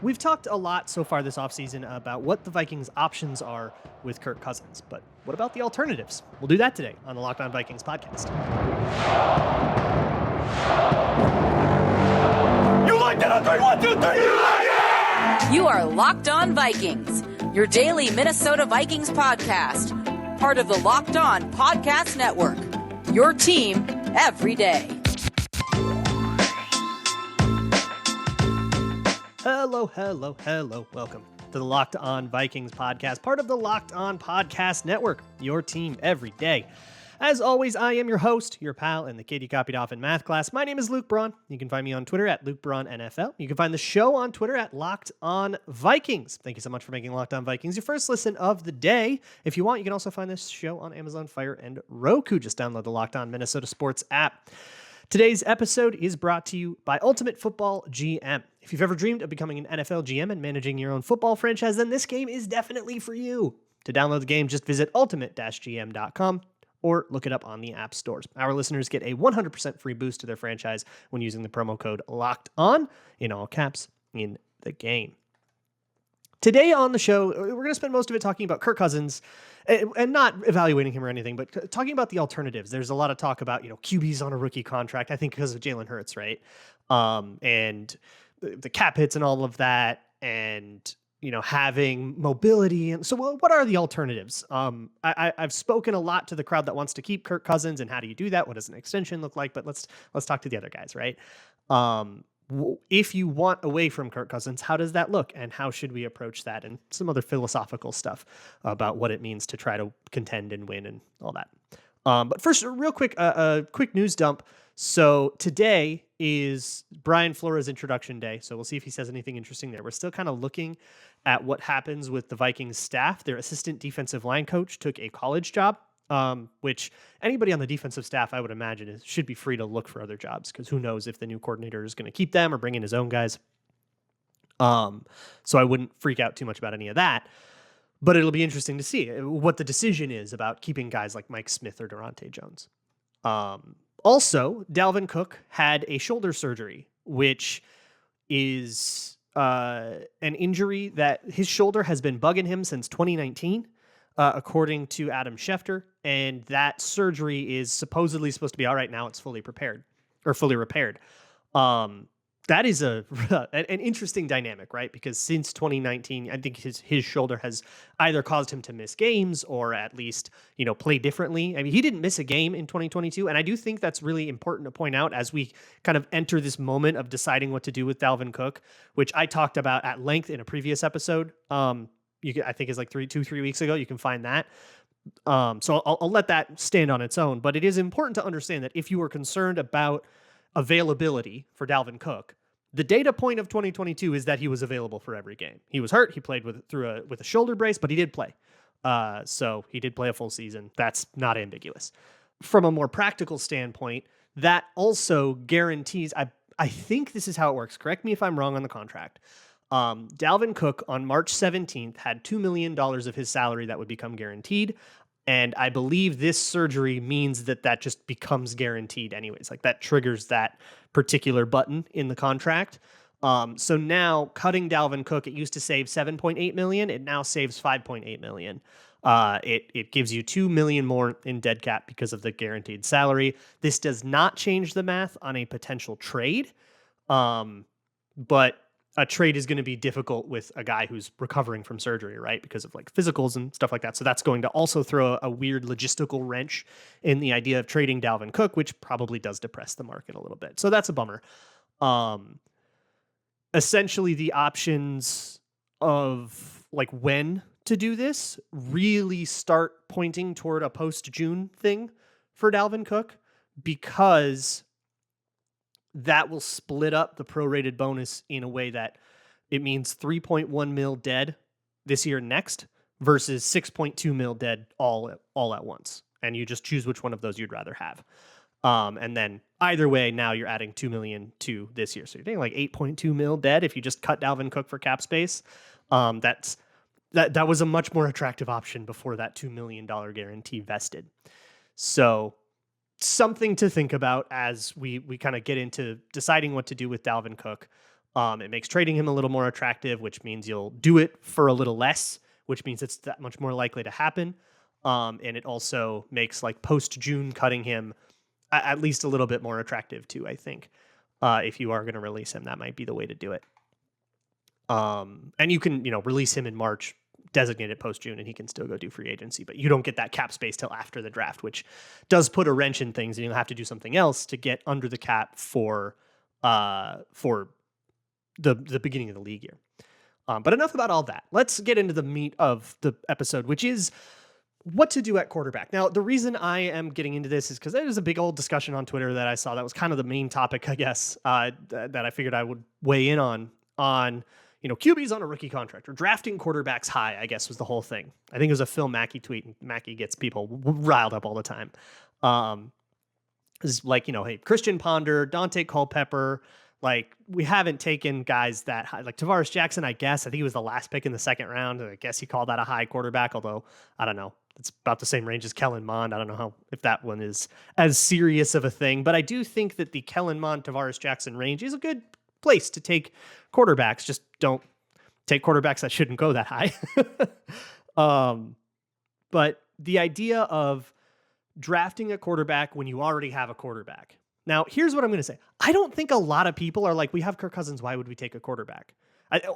We've talked a lot so far this offseason about what the Vikings' options are with Kirk Cousins, but what about the alternatives? We'll do that today on the Locked On Vikings podcast. You like that on 3, 1, 2, 3, you like it! You are Locked On Vikings, your daily Minnesota Vikings podcast, part of the Locked On Podcast Network, your team every day. Hello. Welcome to the Locked On Vikings podcast, part of the Locked On Podcast Network, your team every day. As always, I am your host, your pal, and the kid you copied off in math class. My name is Luke Braun. You can find me on Twitter at LukeBraunNFL. You can find the show on Twitter at Locked On Vikings. Thank you so much for making Locked On Vikings your first listen of the day. If you want, you can also find this show on Amazon Fire and Roku. Just download the Locked On Minnesota Sports app. Today's episode is brought to you by Ultimate Football GM. If you've ever dreamed of becoming an NFL GM and managing your own football franchise, then this game is definitely for you. To download the game, just visit ultimate-gm.com or look it up on the app stores. Our listeners get a 100% free boost to their franchise when using the promo code LOCKEDON, in all caps, in the game. Today on the show, we're going to spend most of it talking about Kirk Cousins and not evaluating him or anything, but talking about the alternatives. There's a lot of talk about, QBs on a rookie contract, I think because of Jalen Hurts, right? And the cap hits and all of that, and, having mobility. And so what are the alternatives? I've spoken a lot to the crowd that wants to keep Kirk Cousins, and how do you do that? What does an extension look like? But let's talk to the other guys, right? If you want away from Kirk Cousins, how does that look, and how should we approach that, and some other philosophical stuff about what it means to try to contend and win and all that. But first, real quick, a quick news dump. So today is Brian Flores' introduction day, so we'll see if he says anything interesting there. We're still kind of looking at what happens with the Vikings staff. Their assistant defensive line coach took a college job, which anybody on the defensive staff, I would imagine, should be free to look for other jobs, because who knows if the new coordinator is going to keep them or bring in his own guys. So I wouldn't freak out too much about any of that, but it'll be interesting to see what the decision is about keeping guys like Mike Smith or Durante Jones. Also, Dalvin Cook had a shoulder surgery, which is an injury that his shoulder has been bugging him since 2019. According to Adam Schefter, and that surgery is supposedly supposed to be all right now. It's fully repaired. That is an interesting dynamic, right? Because since 2019, I think his shoulder has either caused him to miss games or at least, play differently. I mean, he didn't miss a game in 2022, and I do think that's really important to point out as we kind of enter this moment of deciding what to do with Dalvin Cook, which I talked about at length in a previous episode. I think is like 3 weeks ago. You can find that. So I'll let that stand on its own. But it is important to understand that if you are concerned about availability for Dalvin Cook, the data point of 2022 is that he was available for every game. He was hurt. He played with a shoulder brace, but he did play. So he did play a full season. That's not ambiguous. From a more practical standpoint, that also guarantees. I think this is how it works. Correct me if I'm wrong on the contract. Dalvin Cook on March 17th had $2 million of his salary that would become guaranteed. And I believe this surgery means that just becomes guaranteed anyways. Like that triggers that particular button in the contract. So now cutting Dalvin Cook, it used to save $7.8 million. It now saves $5.8 million. It gives you $2 million more in dead cap because of the guaranteed salary. This does not change the math on a potential trade. But a trade is going to be difficult with a guy who's recovering from surgery, right? Because of like physicals and stuff like that. So that's going to also throw a weird logistical wrench in the idea of trading Dalvin Cook, which probably does depress the market a little bit. So that's a bummer. Essentially the options of like when to do this really start pointing toward a post-June thing for Dalvin Cook, because that will split up the prorated bonus in a way that it means 3.1 mil dead this year next versus 6.2 mil dead all at once. And you just choose which one of those you'd rather have. And then either way, now you're adding 2 million to this year. So you're getting like 8.2 mil dead if you just cut Dalvin Cook for cap space. That was a much more attractive option before that $2 million guarantee vested. So something to think about as we kind of get into deciding what to do with Dalvin Cook. It makes trading him a little more attractive, which means you'll do it for a little less, which means it's that much more likely to happen. And it also makes like post-June cutting him at least a little bit more attractive too, I think. If you are going to release him, that might be the way to do it. And you can, release him in March, designate it post-June, and he can still go do free agency. But you don't get that cap space till after the draft, which does put a wrench in things, and you'll have to do something else to get under the cap for the beginning of the league year. But enough about all that. Let's get into the meat of the episode, which is what to do at quarterback. Now, the reason I am getting into this is because there was a big old discussion on Twitter that I saw that was kind of the main topic, I guess, that I figured I would weigh in on QBs on a rookie contract or drafting quarterbacks high, I guess was the whole thing. I think it was a Phil Mackey tweet, and Mackey gets people riled up all the time. Is like, hey, Christian Ponder, Dante Culpepper, like we haven't taken guys that high. Like Tavares Jackson, I think he was the last pick in the second round. And I guess he called that a high quarterback, although I don't know. It's about the same range as Kellen Mond. I don't know if that one is as serious of a thing, but I do think that the Kellen Mond, Tavares Jackson range is a good place to take quarterbacks. Just don't take quarterbacks that shouldn't go that high. But the idea of drafting a quarterback when you already have a quarterback. Now, here's what I'm going to say. I don't think a lot of people are like, we have Kirk Cousins, why would we take a quarterback?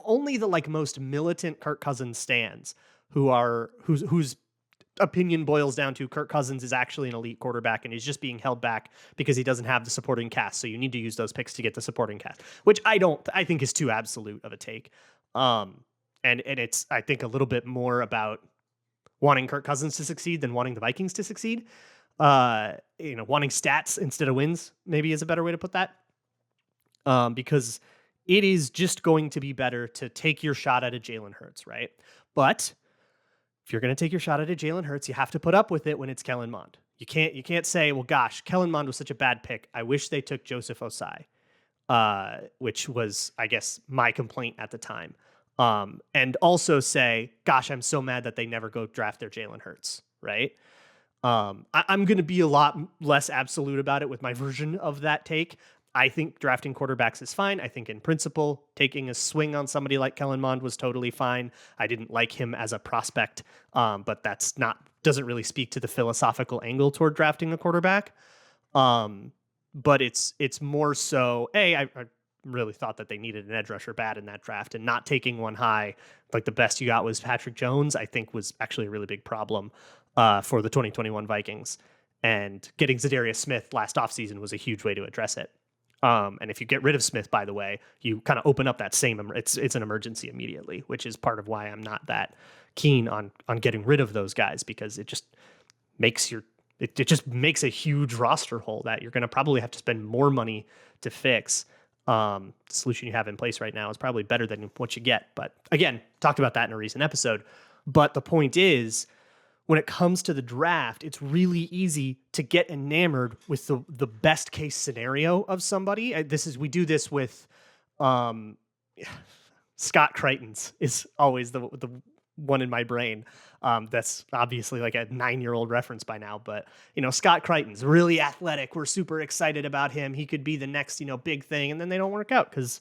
Only the most militant Kirk Cousins stands whose opinion boils down to Kirk Cousins is actually an elite quarterback and he's just being held back because he doesn't have the supporting cast. So you need to use those picks to get the supporting cast, which I think is too absolute of a take. And it's, I think, a little bit more about wanting Kirk Cousins to succeed than wanting the Vikings to succeed. Wanting stats instead of wins, maybe is a better way to put that. Because it is just going to be better to take your shot at a Jalen Hurts, right? But if you're going to take your shot at a Jalen Hurts, you have to put up with it when it's Kellen Mond. You can't say, well, gosh, Kellen Mond was such a bad pick. I wish they took Joseph Osai, which was, I guess, my complaint at the time. And also say, gosh, I'm so mad that they never go draft their Jalen Hurts, right? I'm going to be a lot less absolute about it with my version of that take. I think drafting quarterbacks is fine. I think in principle, taking a swing on somebody like Kellen Mond was totally fine. I didn't like him as a prospect, but doesn't really speak to the philosophical angle toward drafting a quarterback. But it's more so, I really thought that they needed an edge rusher bad in that draft, and not taking one high, like the best you got was Patrick Jones, I think was actually a really big problem for the 2021 Vikings. And getting Zadarius Smith last offseason was a huge way to address it. And if you get rid of Smith, by the way, you kind of open up that same, it's an emergency immediately, which is part of why I'm not that keen on getting rid of those guys, because it just makes it just makes a huge roster hole that you're going to probably have to spend more money to fix. The solution you have in place right now is probably better than what you get. But again, talked about that in a recent episode. But the point is, when it comes to the draft, it's really easy to get enamored with the best case scenario of somebody. We do this with Scott Crichton's is always the one in my brain. That's obviously like a 9-year-old reference by now, but Scott Crichton's really athletic. We're super excited about him. He could be the next, big thing. And then they don't work out because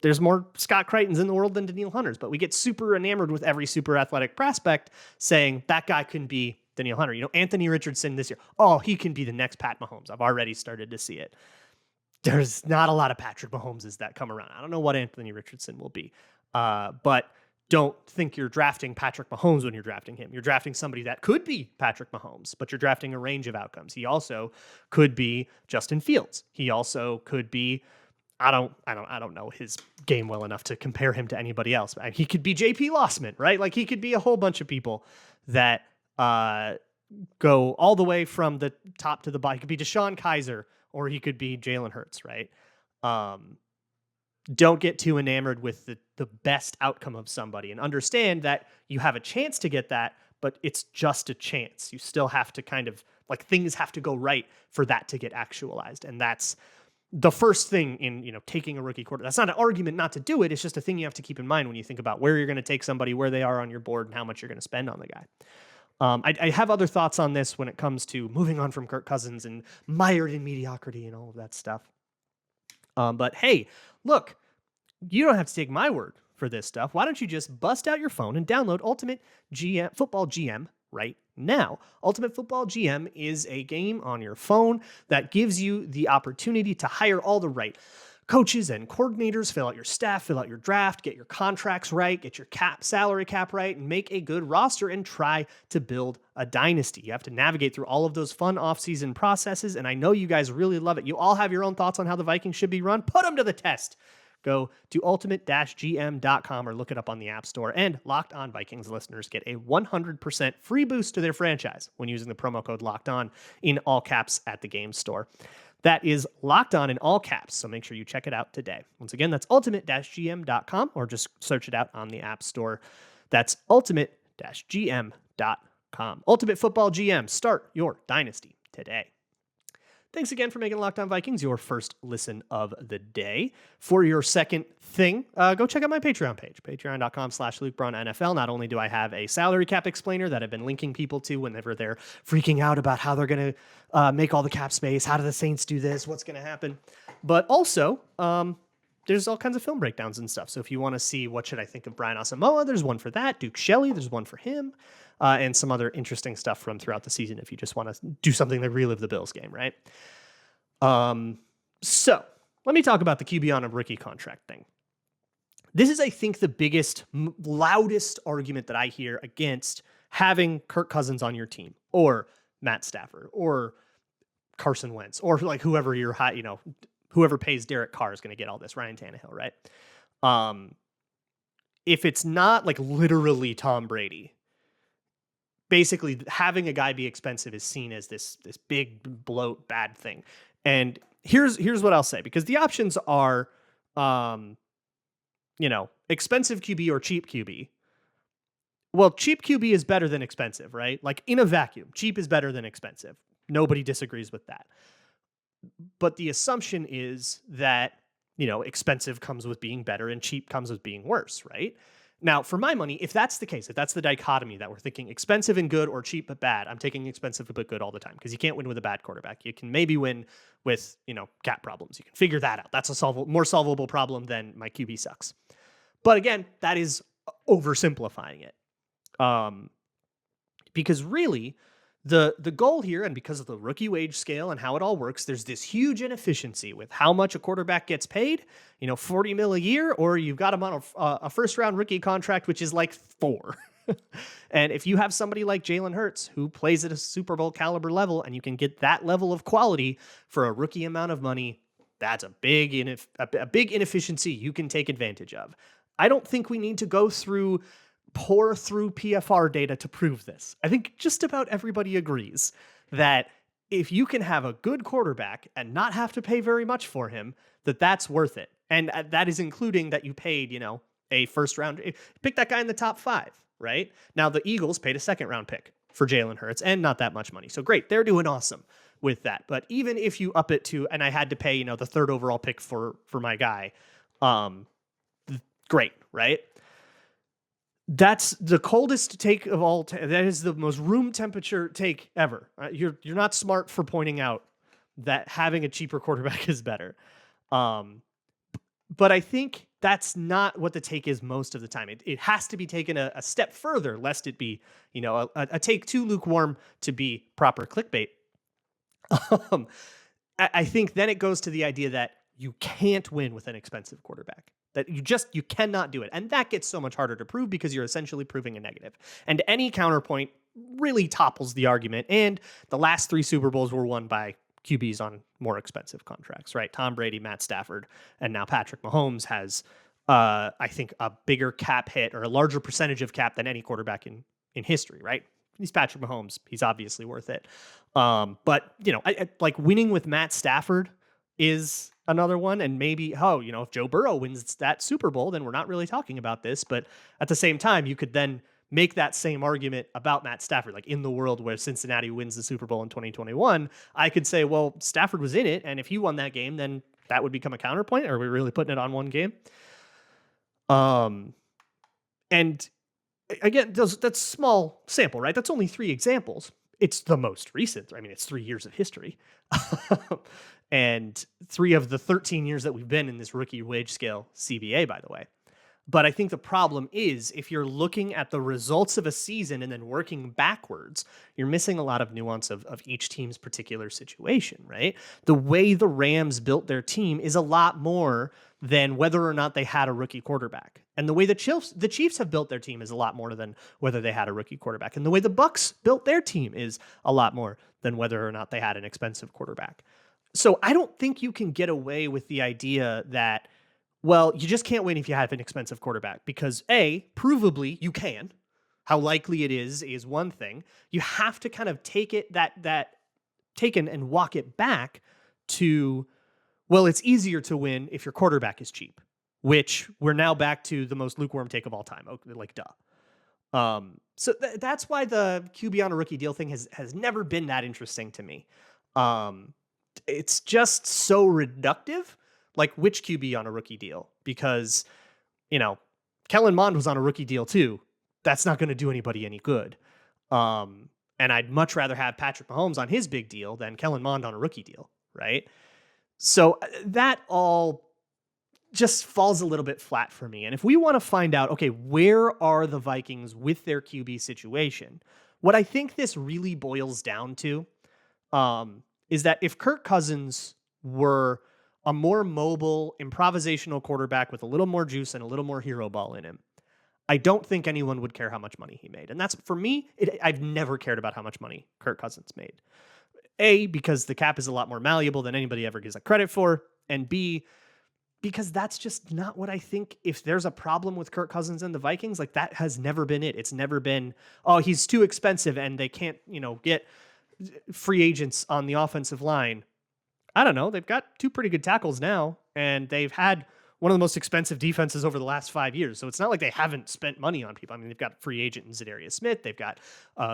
there's more Scott Crichtons in the world than Daniil Hunters, but we get super enamored with every super athletic prospect saying that guy can be Daniil Hunter. Anthony Richardson this year. Oh, he can be the next Pat Mahomes. I've already started to see it. There's not a lot of Patrick Mahomeses that come around. I don't know what Anthony Richardson will be. But don't think you're drafting Patrick Mahomes when you're drafting him. You're drafting somebody that could be Patrick Mahomes, but you're drafting a range of outcomes. He also could be Justin Fields. He also could be, I don't know his game well enough to compare him to anybody else. He could be JP Lossman, right? Like he could be a whole bunch of people that go all the way from the top to the bottom. He could be Deshaun Kaiser, or he could be Jalen Hurts, right? Don't get too enamored with the best outcome of somebody, and understand that you have a chance to get that, but it's just a chance. You still have to kind of things have to go right for that to get actualized. And that's the first thing in, taking a rookie quarterback. That's not an argument not to do it. It's just a thing you have to keep in mind when you think about where you're going to take somebody, where they are on your board, and how much you're going to spend on the guy. I have other thoughts on this when it comes to moving on from Kirk Cousins and mired in mediocrity and all of that stuff. But hey, look, you don't have to take my word for this stuff. Why don't you just bust out your phone and download Ultimate GM Football GM right now? Ultimate Football GM is a game on your phone that gives you the opportunity to hire all the right coaches and coordinators, fill out your staff, fill out your draft, get your contracts right, get your salary cap right, and make a good roster and try to build a dynasty. You have to navigate through all of those fun offseason processes, and I know you guys really love it. You all have your own thoughts on how the Vikings should be run. Put them to the test. Go to ultimate-gm.com or look it up on the App Store. And Locked On Vikings listeners get a 100% free boost to their franchise when using the promo code Locked On in all caps at the game store. That is Locked On in all caps, so make sure you check it out today. Once again, that's ultimate-gm.com or just search it out on the App Store. That's ultimate-gm.com. Ultimate Football GM, start your dynasty today. Thanks again for making Locked On Vikings your first listen of the day. For your second thing, go check out my Patreon page, patreon.com/LukeBraunNFL. Not only do I have a salary cap explainer that I've been linking people to whenever they're freaking out about how they're going to make all the cap space, how do the Saints do this, what's going to happen, but also there's all kinds of film breakdowns and stuff. So if you want to see what should I think of Brian Asamoah, there's one for that. Duke Shelley, there's one for him, and some other interesting stuff from throughout the season if you just want to do something to relive the Bills game, right? So let me talk about the QB on a rookie contract thing. This is, I think, the biggest, loudest argument that I hear against having Kirk Cousins on your team, or Matt Stafford, or Carson Wentz, or like whoever you're high, whoever pays Derek Carr is going to get all this, Ryan Tannehill, right? If it's not like literally Tom Brady, basically having a guy be expensive is seen as this big bloat bad thing. And here's what I'll say, because the options are, expensive QB or cheap QB. Well, cheap QB is better than expensive, right? Like in a vacuum, cheap is better than expensive. Nobody disagrees with that. But the assumption is that, expensive comes with being better and cheap comes with being worse, right? Now, for my money, if that's the case, if that's the dichotomy that we're thinking expensive and good or cheap but bad, I'm taking expensive but good all the time, because you can't win with a bad quarterback. You can maybe win with, cap problems. You can figure that out. That's a more solvable problem than my QB sucks. But again, that is oversimplifying it. Because really, the goal here, and because of the rookie wage scale and how it all works, there's this huge inefficiency with how much a quarterback gets paid, $40 million a year, or you've got him on a first round rookie contract, which is like $4 million. And if you have somebody like Jalen Hurts who plays at a Super Bowl caliber level, and you can get that level of quality for a rookie amount of money, that's a big inefficiency you can take advantage of. I don't think we need to pour through PFR data to prove this. I think just about everybody agrees that if you can have a good quarterback and not have to pay very much for him, that's worth it. And that is including that you paid, a first round, pick that guy in the top 5, right? Now the Eagles paid a second round pick for Jalen Hurts and not that much money. So great. They're doing awesome with that. But even if you up it to, and I had to pay, the third overall pick for my guy, great, right? That's the coldest take of all. That is the most room temperature take ever. You're not smart for pointing out that having a cheaper quarterback is better. But I think that's not what the take is most of the time. It has to be taken a step further, lest it be, a take too lukewarm to be proper clickbait. I think then it goes to the idea that you can't win with an expensive quarterback. That you cannot do it. And that gets so much harder to prove because you're essentially proving a negative. And any counterpoint really topples the argument. And the last 3 Super Bowls were won by QBs on more expensive contracts, right? Tom Brady, Matt Stafford, and now Patrick Mahomes has, I think, a bigger cap hit or a larger percentage of cap than any quarterback in history, right? He's Patrick Mahomes. He's obviously worth it. But, I like winning with Matt Stafford is another one. And maybe, if Joe Burrow wins that Super Bowl, then we're not really talking about this. But at the same time, you could then make that same argument about Matt Stafford. Like in the world where Cincinnati wins the Super Bowl in 2021, I could say, well, Stafford was in it. And if he won that game, then that would become a counterpoint. Are we really putting it on one game? And again, that's small sample, right? That's only 3 examples. It's the most recent. I mean, it's 3 years of history. and 3 of the 13 years that we've been in this rookie wage scale CBA, by the way. But I think the problem is if you're looking at the results of a season and then working backwards, you're missing a lot of nuance of each team's particular situation, right? The way the Rams built their team is a lot more than whether or not they had a rookie quarterback. And the way the Chiefs have built their team is a lot more than whether they had a rookie quarterback. And the way the Bucs built their team is a lot more than whether or not they had an expensive quarterback. So I don't think you can get away with the idea that, well, you just can't win if you have an expensive quarterback because provably you can. How likely it is one thing. You have to kind of take it and walk it back to, well, it's easier to win if your quarterback is cheap, which we're now back to the most lukewarm take of all time. Like, duh. So that's why the QB on a rookie deal thing has never been that interesting to me. It's just so reductive. Like which QB on a rookie deal? Because, Kellen Mond was on a rookie deal too. That's not going to do anybody any good. And I'd much rather have Patrick Mahomes on his big deal than Kellen Mond on a rookie deal, right? So that all just falls a little bit flat for me. And if we want to find out, okay, where are the Vikings with their QB situation? What I think this really boils down to is that if Kirk Cousins were a more mobile, improvisational quarterback with a little more juice and a little more hero ball in him, I don't think anyone would care how much money he made. And that's, for me, I've never cared about how much money Kirk Cousins made. A, because the cap is a lot more malleable than anybody ever gives it credit for. And B, because that's just not what I think. If there's a problem with Kirk Cousins and the Vikings, like that has never been it. It's never been, oh, he's too expensive and they can't, get free agents on the offensive line. I don't know. They've got 2 pretty good tackles now, and they've had one of the most expensive defenses over the last 5 years. So it's not like they haven't spent money on people. I mean, they've got free agent in Zadarius Smith. They've got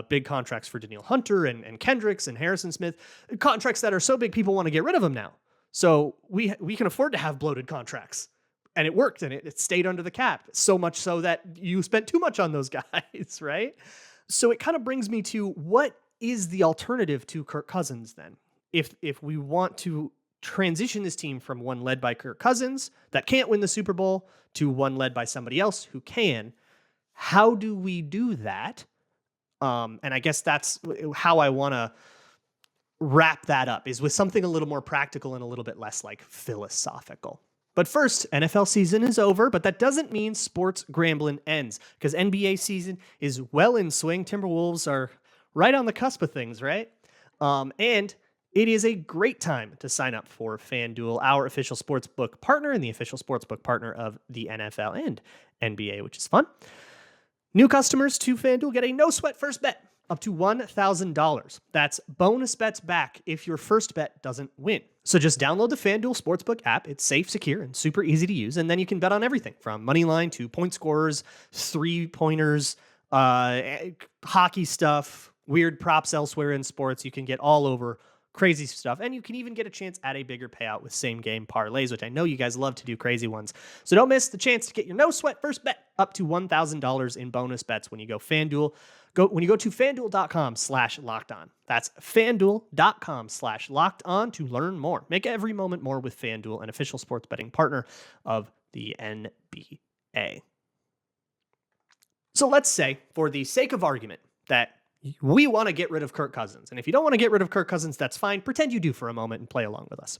big contracts for Danielle Hunter and Kendricks and Harrison Smith, contracts that are so big people want to get rid of them now. So we can afford to have bloated contracts. And it worked, and it stayed under the cap, so much so that you spent too much on those guys, right? So it kind of brings me to, what is the alternative to Kirk Cousins then? If we want to transition this team from one led by Kirk Cousins that can't win the Super Bowl to one led by somebody else who can, how do we do that? And I guess that's how I want to wrap that up, is with something a little more practical and a little bit less like philosophical. But first, NFL season is over, but that doesn't mean sports Grambling ends, because NBA season is well in swing. Timberwolves are right on the cusp of things, right? And it is a great time to sign up for FanDuel, our official sportsbook partner and the official sportsbook partner of the NFL and NBA, which is fun. New customers to FanDuel get a no-sweat first bet up to $1,000. That's bonus bets back if your first bet doesn't win. So just download the FanDuel Sportsbook app. It's safe, secure, and super easy to use, and then you can bet on everything from money line to point scorers, three-pointers, hockey stuff, weird props elsewhere in sports. You can get all over crazy stuff. And you can even get a chance at a bigger payout with same game parlays, which I know you guys love to do crazy ones. So don't miss the chance to get your no sweat first bet up to $1,000 in bonus bets when you go FanDuel. When you go to FanDuel.com/lockedon. That's FanDuel.com/lockedon to learn more. Make every moment more with FanDuel, an official sports betting partner of the NBA. So let's say, for the sake of argument, that we want to get rid of Kirk Cousins. And if you don't want to get rid of Kirk Cousins, that's fine. Pretend you do for a moment and play along with us.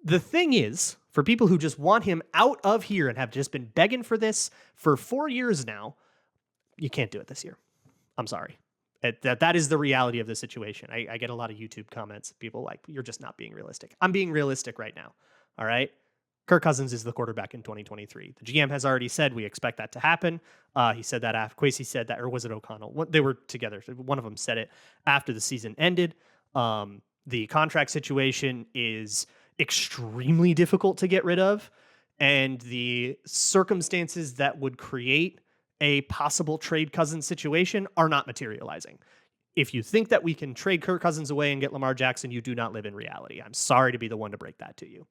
The thing is, for people who just want him out of here and have just been begging for this for 4 years now, you can't do it this year. I'm sorry. That is the reality of the situation. I get a lot of YouTube comments. People like, you're just not being realistic. I'm being realistic right now. All right. Kirk Cousins is the quarterback in 2023. The GM has already said we expect that to happen. He said that after Kwesi said that, or was it O'Connell? They were together. One of them said it after the season ended. The contract situation is extremely difficult to get rid of, and the circumstances that would create a possible trade Cousins situation are not materializing. If you think that we can trade Kirk Cousins away and get Lamar Jackson, you do not live in reality. I'm sorry to be the one to break that to you.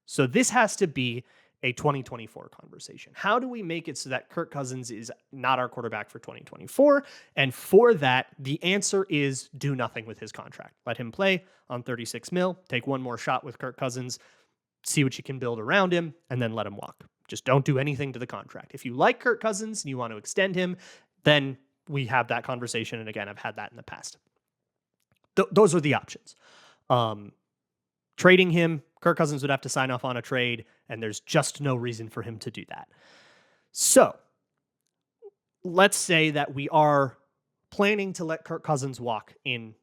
So this has to be a 2024 conversation? How do we make it so that Kirk Cousins is not our quarterback for 2024? And for that, the answer is do nothing with his contract. Let him play on 36 mil, take one more shot with Kirk Cousins, see what you can build around him, and then let him walk. Just don't do anything to the contract. If you like Kirk Cousins and you want to extend him, then we have that conversation. And again, I've had that in the past. Those are the options. Trading him, Kirk Cousins would have to sign off on a trade, and there's just no reason for him to do that. So let's say that we are planning to let Kirk Cousins walk in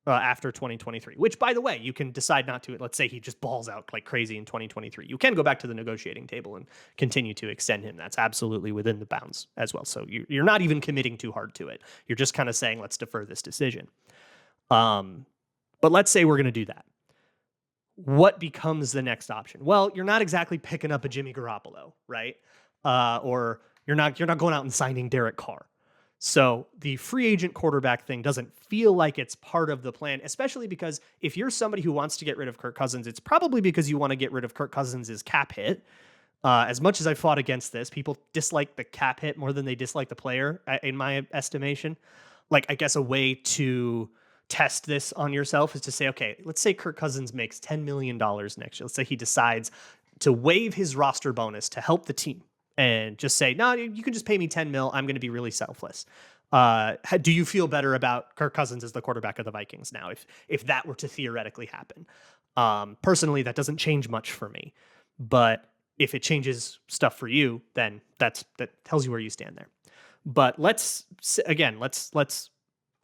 after 2023, which, by the way, you can decide not to. Let's say he just balls out like crazy in 2023. You can go back to the negotiating table and continue to extend him. That's absolutely within the bounds as well. So you're not even committing too hard to it. You're just kind of saying, let's defer this decision. But let's say we're going to do that. What becomes the next option? Well, you're not exactly picking up a Jimmy Garoppolo, right? Or you're not going out and signing Derek Carr. So the free agent quarterback thing doesn't feel like it's part of the plan, especially because if you're somebody who wants to get rid of Kirk Cousins, it's probably because you want to get rid of Kirk Cousins' cap hit. As much as I fought against this, people dislike the cap hit more than they dislike the player, in my estimation. Like, I guess a way to test this on yourself is to say, okay, let's say Kirk Cousins makes $10 million next year. Let's say he decides to waive his roster bonus to help the team and just say, no, you can just pay me 10 mil. I'm going to be really selfless. Do you feel better about Kirk Cousins as the quarterback of the Vikings now, if that were to theoretically happen? Personally, that doesn't change much for me, but if it changes stuff for you, then that tells you where you stand there. But let's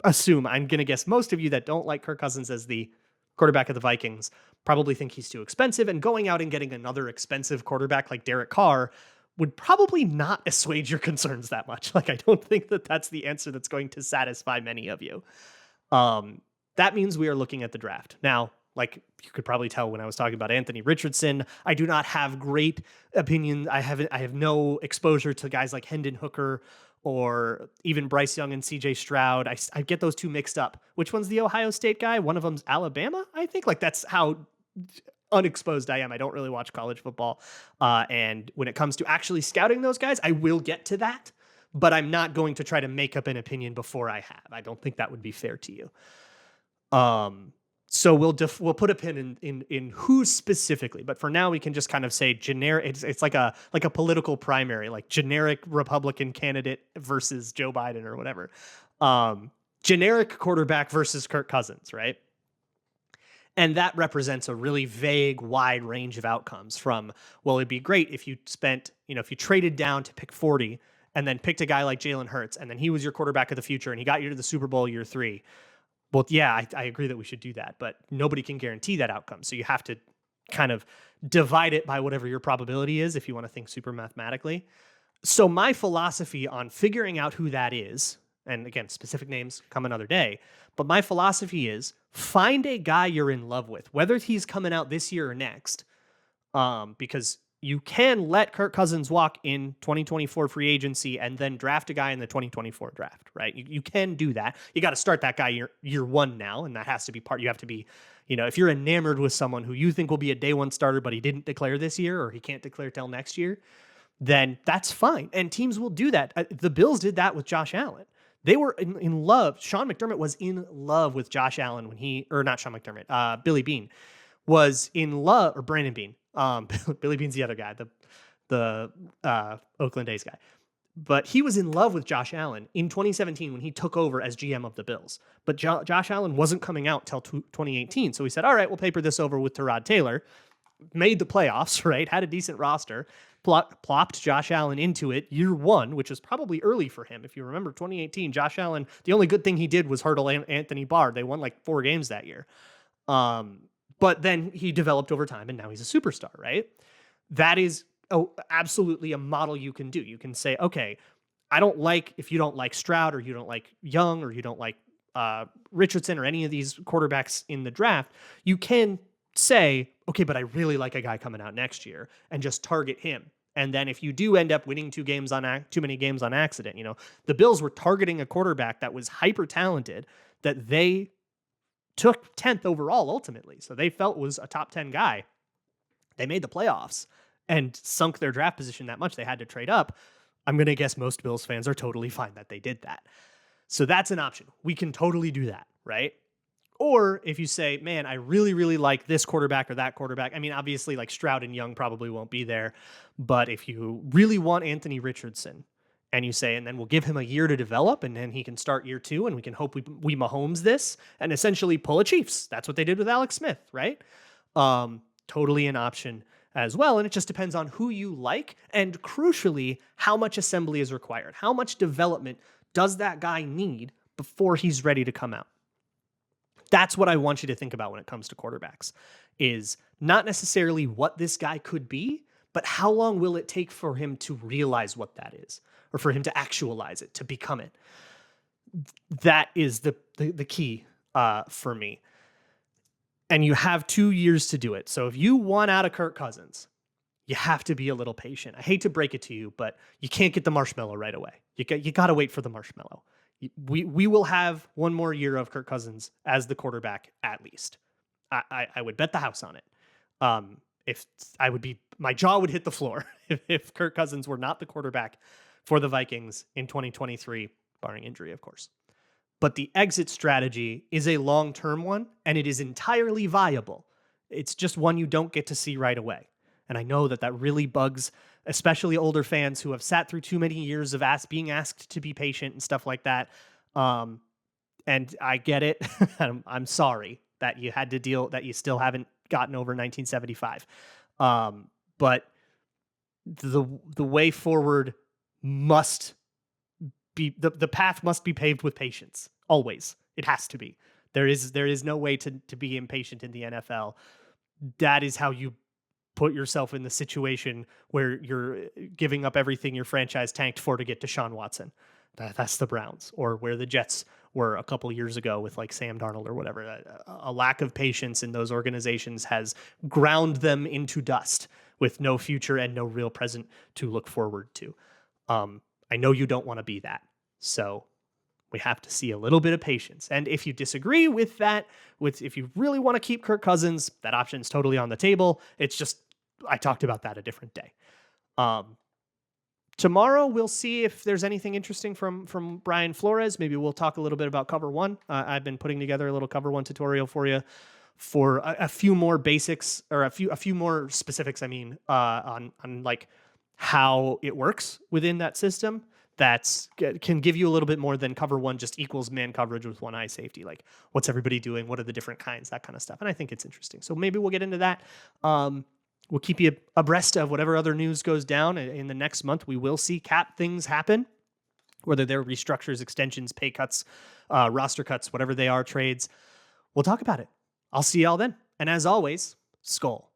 assume, I'm going to guess most of you that don't like Kirk Cousins as the quarterback of the Vikings probably think he's too expensive, and going out and getting another expensive quarterback like Derek Carr would probably not assuage your concerns that much. Like, I don't think that that's the answer that's going to satisfy many of you. That means we are looking at the draft. Now, like you could probably tell when I was talking about Anthony Richardson, I do not have great opinions. I have no exposure to guys like Hendon Hooker or even Bryce Young and CJ Stroud. I get those two mixed up. Which one's the Ohio State guy? One of them's Alabama, I think. Like, that's how unexposed I am. I don't really watch college football. And when it comes to actually scouting those guys, I will get to that, but I'm not going to try to make up an opinion before I have. I don't think that would be fair to you. So we'll put a pin in who specifically, but for now we can just kind of say generic. It's like a political primary, like generic Republican candidate versus Joe Biden or whatever. Generic quarterback versus Kirk Cousins, right? And that represents a really vague, wide range of outcomes from, well, it'd be great if you spent, if you traded down to pick 40 and then picked a guy like Jalen Hurts and then he was your quarterback of the future and he got you to the Super Bowl year 3. Well, yeah, I agree that we should do that, but nobody can guarantee that outcome. So you have to kind of divide it by whatever your probability is if you want to think super mathematically. So my philosophy on figuring out who that is, and again, specific names come another day, but my philosophy is find a guy you're in love with, whether he's coming out this year or next, because you can let Kirk Cousins walk in 2024 free agency and then draft a guy in the 2024 draft, right? You can do that. You got to start that guy year one now, and that has to be you have to be, if you're enamored with someone who you think will be a day one starter, but he didn't declare this year or he can't declare till next year, then that's fine. And teams will do that. The Bills did that with Josh Allen. They were in love. Sean McDermott was in love with Josh Allen not Sean McDermott, Billy Beane was in love, or Brandon Beane. Billy Beane's the other guy, the Oakland A's guy. But he was in love with Josh Allen in 2017 when he took over as GM of the Bills. But Josh Allen wasn't coming out till 2018. So he said, all right, we'll paper this over with Tyrod Taylor. Made the playoffs, right? Had a decent roster. Plopped Josh Allen into it year one, which is probably early for him. If you remember 2018, Josh Allen, the only good thing he did was hurdle Anthony Barr. They won like 4 games that year. But then he developed over time, and now he's a superstar, right? That is absolutely a model you can do. You can say, okay, if you don't like Stroud or you don't like Young or you don't like Richardson or any of these quarterbacks in the draft, you can say, okay, but I really like a guy coming out next year and just target him. And then if you do end up winning too many games on accident, the Bills were targeting a quarterback that was hyper talented that they took 10th overall ultimately. So they felt was a top 10 guy. They made the playoffs. and sunk their draft position that much they had to trade up, I'm going to guess most Bills fans are totally fine that they did that. So that's an option. We can totally do that, right? Or if you say, man, I really, really like this quarterback or that quarterback. I mean, obviously, like Stroud and Young probably won't be there. But if you really want Anthony Richardson and you say, and then we'll give him a year to develop and then he can start year 2 and we can hope we Mahomes this and essentially pull a Chiefs. That's what they did with Alex Smith, right? Totally an option as well. And it just depends on who you like and crucially, how much assembly is required. How much development does that guy need before he's ready to come out? That's what I want you to think about when it comes to quarterbacks, is not necessarily what this guy could be, but how long will it take for him to realize what that is, or for him to actualize it, to become it. That is the key for me. And you have 2 years to do it. So if you want out of Kirk Cousins, you have to be a little patient. I hate to break it to you, but you can't get the marshmallow right away. You got to wait for the marshmallow. We will have one more year of Kirk Cousins as the quarterback at least. I would bet the house on it. If I would be, my jaw would hit the floor if Kirk Cousins were not the quarterback for the Vikings in 2023, barring injury, of course. But the exit strategy is a long-term one, and it is entirely viable. It's just one you don't get to see right away. And I know that really bugs especially older fans who have sat through too many years of being asked to be patient and stuff like that. And I get it. I'm sorry that you had to deal, that you still haven't gotten over 1975. But the way forward must be, the path must be paved with patience. Always. It has to be. There is no way to be impatient in the NFL. That is how you put yourself in the situation where you're giving up everything your franchise tanked for to get Deshaun Watson. That's the Browns, or where the Jets were a couple years ago with like Sam Darnold or whatever. A lack of patience in those organizations has ground them into dust with no future and no real present to look forward to. I know you don't want to be that. So we have to see a little bit of patience. And if you disagree with that, if you really want to keep Kirk Cousins, that option is totally on the table. It's just, I talked about that a different day. Tomorrow, we'll see if there's anything interesting from Brian Flores. Maybe we'll talk a little bit about Cover 1. I've been putting together a little Cover 1 tutorial for you for a few more basics, or a few more specifics, on like how it works within that system. That can give you a little bit more than Cover 1 just equals man coverage with one eye safety. Like, what's everybody doing? What are the different kinds? That kind of stuff. And I think it's interesting. So maybe we'll get into that. We'll keep you abreast of whatever other news goes down in the next month. We will see cap things happen, whether they're restructures, extensions, pay cuts, roster cuts, whatever they are, trades. We'll talk about it. I'll see y'all then. And as always, Skull.